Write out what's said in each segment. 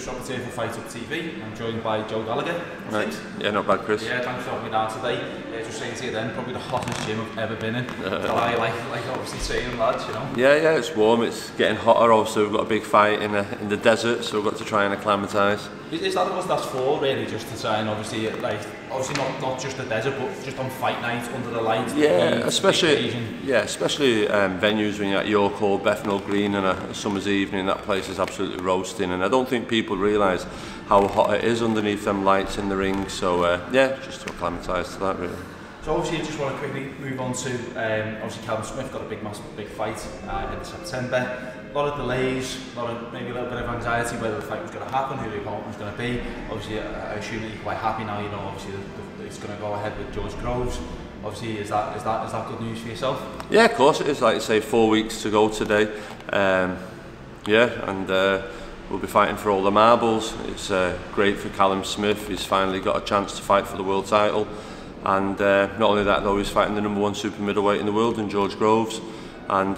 Just returning for Fight Up TV. I'm joined by Gallagher. Right. Yeah, not bad, Chris. Yeah, thanks for having me down today. Just saying to you then, probably the hottest gym I've ever been in. I like obviously training lads, you know. Yeah, it's warm. It's getting hotter. Also, we've got a big fight in the desert, so we've got to try and acclimatise. Is that what that's for, really? Just to try and obviously not just the desert, but just on fight night under the lights. Yeah, especially venues when you're at York Hall, Bethnal Green, and a summer's evening. That place is absolutely roasting, and I don't think people realise how hot it is underneath them lights in the ring. So yeah, just to acclimatise to that, really. So obviously, I just want to quickly move on to obviously Callum Smith got a big fight in September. A lot of delays, maybe a little bit of anxiety whether the fight was going to happen, who the opponent was going to be. Obviously, I assume that you're quite happy now. You know, obviously it's going to go ahead with George Groves. Obviously, is that good news for yourself? Yeah, of course it is. Like you say, 4 weeks to go today. We'll be fighting for all the marbles. It's great for Callum Smith. He's finally got a chance to fight for the world title. And not only that though, he's fighting the #1 super middleweight in the world in George Groves. And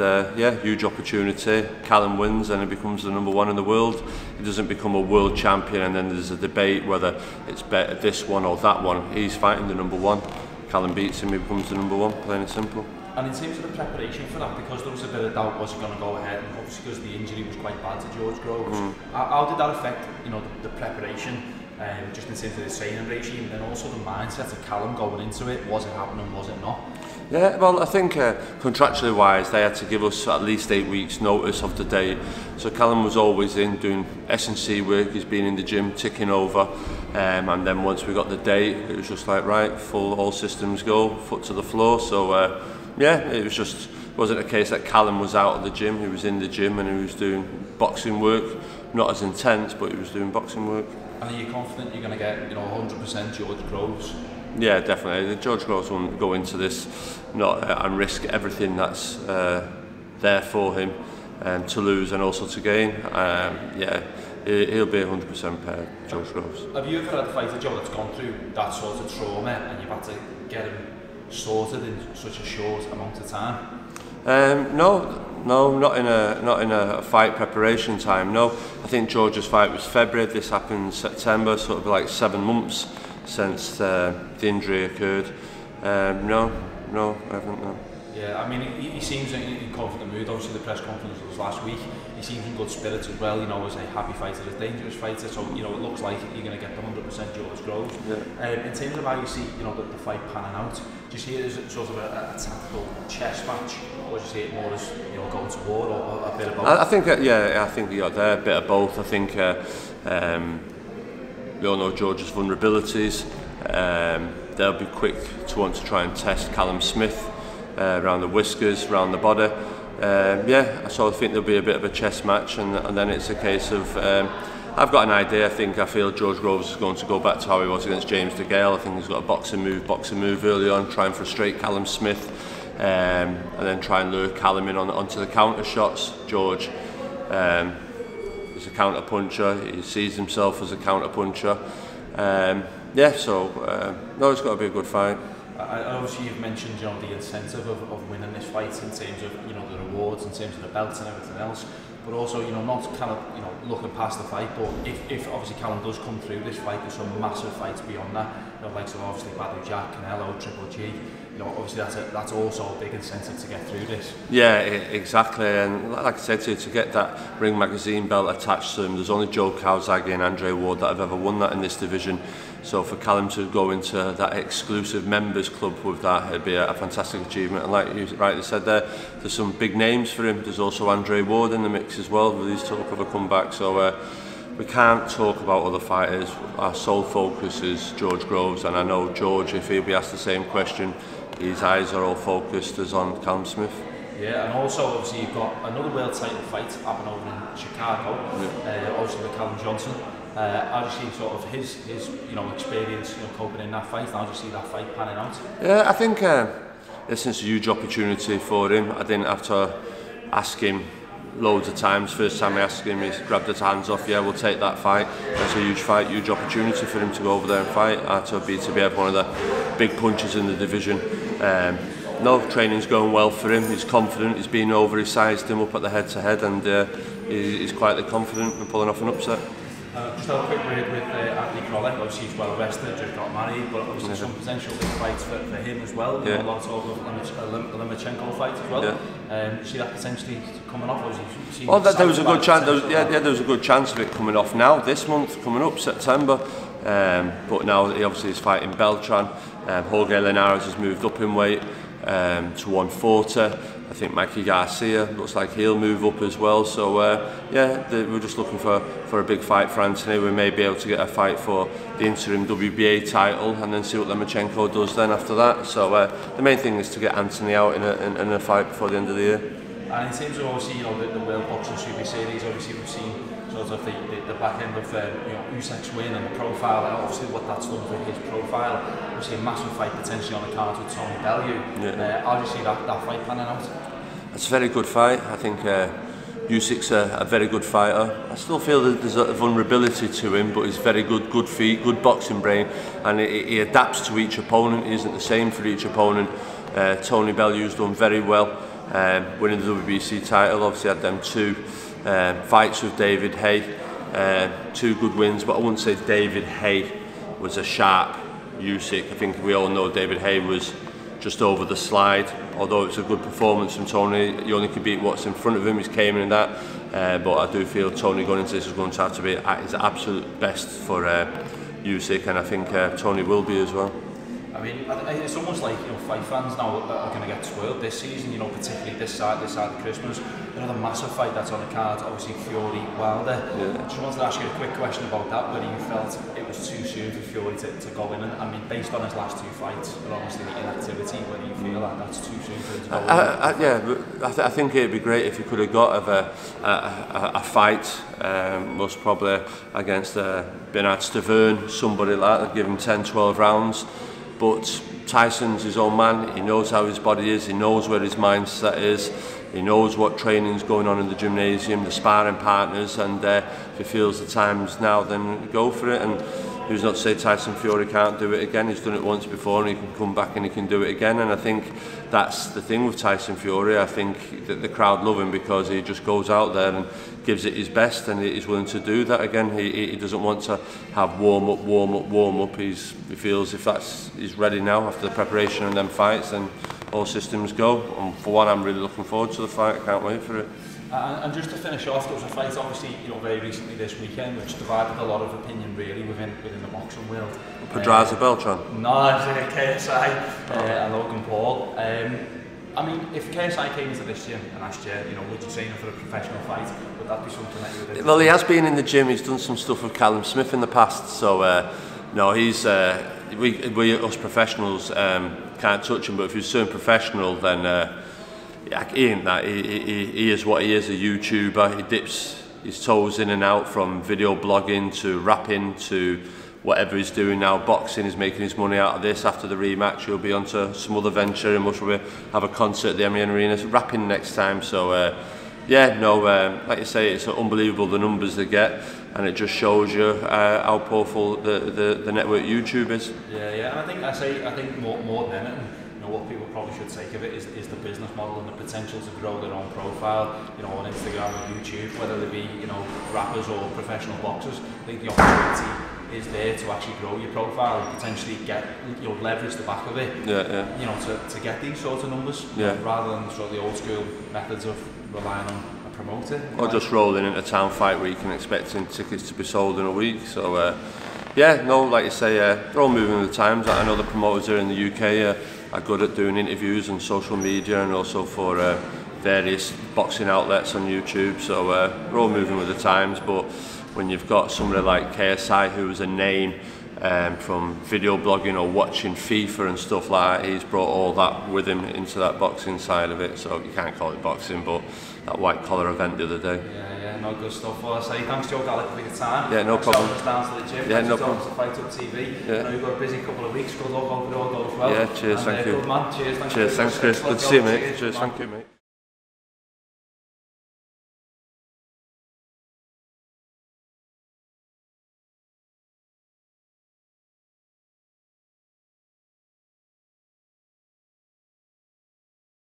huge opportunity. Callum wins and he becomes the #1 in the world. He doesn't become a world champion and then there's a debate whether it's better this one or that one. He's fighting the #1. Callum beats him, he becomes the #1, plain and simple. And in terms of the preparation for that, because there was a bit of doubt, was it going to go ahead, and obviously because the injury was quite bad to George Groves, how did that affect, you know, the preparation, just in terms of the training regime, and also the mindset of Callum going into it? Was it happening, was it not? Yeah, well, I think contractually wise, they had to give us at least 8 weeks notice of the date. So Callum was always in doing S&C work, he's been in the gym, ticking over. And then once we got the date, it was just like, right, all systems go, foot to the floor. So yeah, it wasn't a case that Callum was out of the gym, he was in the gym and he was doing boxing work. Not as intense, but he was doing boxing work. And are you confident you're going to get, you know, 100% George Groves? Yeah, definitely. George Groves won't go into this and risk everything that's there for him to lose and also to gain. Yeah, he'll be 100% paired, George Groves. Have you ever had a fighter, Joe, that's gone through that sort of trauma and you've had to get him sorted in such a short amount of time? No, not in a fight preparation time. No, I think George's fight was February. This happened September, so it'll be like 7 months since the injury occurred. No, I haven't. No. Yeah, I mean, he seems in confident mood. Obviously, the press conference was last week. He seems in good spirits as well. You know, as a happy fighter, a dangerous fighter. So you know, it looks like you're going to get the 100% George Groves. Yeah. In terms of how you see, you know, the fight panning out, do you see it as sort of a tactical chess match, or do you see it more as, you know, going to war, or a bit of both? I think I think you got there a bit of both. I think we all know George's vulnerabilities. They'll be quick to want to try and test Callum Smith. Around the whiskers, around the body. So I think there'll be a bit of a chess match, and then it's a case of I've got an idea. I feel George Groves is going to go back to how he was against James DeGale. I think he's got a boxing move early on, try and frustrate Callum Smith, and then try and lure Callum in onto the counter shots. George is a counter puncher. He sees himself as a counter puncher. No, it's got to be a good fight. Obviously, you've mentioned, you know, the incentive of winning this fight in terms of, you know, the rewards, in terms of the belts and everything else, but also, you know, not kind of, you know, looking past the fight, but if obviously Callum does come through this fight, there's some massive fights beyond that, you know, like so obviously Bellew, Jack, Canelo, Triple G. You know, obviously that's also a big incentive to get through this. Yeah, exactly, and like I said to get that Ring Magazine belt attached to him, there's only Joe Calzaghe and Andre Ward that have ever won that in this division. So for Callum to go into that exclusive members club with that, it'd be a fantastic achievement. And like you rightly said there's some big names for him. There's also Andre Ward in the mix as well, with his talk of a comeback. So we can't talk about other fighters. Our sole focus is George Groves, and I know George, if he'll be asked the same question, his eyes are all focused as on Callum Smith. Yeah, and also obviously you've got another world title fight happening over in Chicago, obviously with Callum Johnson. How do you see sort of his you know, experience, you know, coping in that fight? How do you see that fight panning out? Yeah, I think this is a huge opportunity for him. I didn't have to ask him loads of times. First time I asked him, he grabbed his hands off. Yeah, we'll take that fight. That's a huge fight, huge opportunity for him to go over there and fight. To be one of the big punchers in the division. No, training's going well for him. He's confident. He's been over. He sized him up at the head-to-head, and he's quietly confident in pulling off an upset. Just have a quick word with Anthony Crolla. Obviously he's well rested, just got married, but obviously some potential big fights for him as well. You know, a lot of talk of a Lomachenko fight as well. See that potentially coming off? Well, there was a good chance. There was a good chance of it coming off now this month, coming up September. But now he obviously is fighting Beltran. Jorge Linares has moved up in weight to 140. I think Mikey Garcia looks like he'll move up as well. So we're just looking for a big fight for Anthony. We may be able to get a fight for the interim WBA title and then see what Lomachenko does then after that. So the main thing is to get Anthony out in a fight before the end of the year. And in terms of obviously, you know, the World Boxing Super Series, obviously we've seen sort of the back end of you know, Usyk's win and the profile, and obviously what that's done for his profile. Obviously a massive fight potentially on the cards with Tony Bellew. How do you see that fight panning out? It's a very good fight. I think Usyk's a very good fighter. I still feel that there's a vulnerability to him, but he's very good feet, good boxing brain, and he adapts to each opponent. He isn't the same for each opponent. Tony Bellew's done very well, winning the WBC title. Obviously had them 2 fights with David Haye, 2 good wins, but I wouldn't say David Haye was a sharp Usyk. I think we all know David Haye was just over the slide. Although it's a good performance from Tony, he only can beat what's in front of him. He's came in that, but I do feel Tony going into this is going to have to be at his absolute best for Usyk, and I think Tony will be as well. I mean, it's almost like, you know, fight fans now are going to get spoiled this season, you know, particularly this side of Christmas. You know, the massive fight that's on the card, obviously Fury, Wilder. Just wanted to ask you a quick question about that, whether you felt it was too soon for Fury to go in, and I mean, based on his last 2 fights, and obviously the inactivity, whether you feel that that's too soon for him to go in? I think it'd be great if he could have got a fight, most probably against Bernard Stavern, somebody like that, give him 10-12 rounds. But Tyson's his own man. He knows how his body is. He knows where his mindset is. He knows what training's going on in the gymnasium, the sparring partners, and if he feels the time's now, then go for it. And who's not to say Tyson Fury can't do it again? He's done it once before, and he can come back and he can do it again. And I think that's the thing with Tyson Fury. I think that the crowd love him because he just goes out there and gives it his best, and he's willing to do that again. He doesn't want to have warm up. He feels if he's ready now after the preparation and then fights, then all systems go. And for one, I'm really looking forward to the fight. I can't wait for it. And just to finish off, there was a fight obviously, you know, very recently this weekend, which divided a lot of opinion really within the boxing world. Pedraza Beltran? No, it's KSI and Logan Paul. I mean, if KSI came into this gym and asked you, you know, would you train him for a professional fight? Would that be something that you would? Well, he has been in the gym. He's done some stuff with Callum Smith in the past. So no, he's we us professionals can't touch him. But if he's a professional, then. He ain't that. He is what he is, a YouTuber. He dips his toes in and out from video blogging to rapping to whatever he's doing now. Boxing, he's making his money out of this. After the rematch, he'll be onto some other venture. He must have a concert at the MEN Arena. Rapping next time. So like you say, it's unbelievable the numbers they get, and it just shows you how powerful the network YouTube is. Yeah, and I think more than anything, what people probably should take of it is the business model and the potential to grow their own profile, you know, on Instagram and YouTube, whether they be, you know, rappers or professional boxers. I think the opportunity is there to actually grow your profile and potentially get, you know, leverage the back of it, you know, to get these sorts of numbers, rather than sort of the old school methods of relying on a promoter. Or just rolling into a town fight where you can expect tickets to be sold in a week. So like you say, they're all moving with the times. I know the promoters here in the UK are good at doing interviews on social media and also for various boxing outlets on YouTube. So we're all moving with the times, but when you've got somebody like KSI, who is a name from video blogging or watching FIFA and stuff like that, he's brought all that with him into that boxing side of it. So you can't call it boxing, but that white collar event the other day. No, good stuff. Well, I say thanks to Gallagher for your time. Yeah, no problem. Thanks down to the gym. Yeah, no problem. To Fight Up TV. I know you've got a busy couple of weeks. Good luck, hope it all goes well. Yeah, cheers, thank you. Good man, cheers. Cheers, thanks Chris. Good to see you, mate. Cheers, thank you, mate.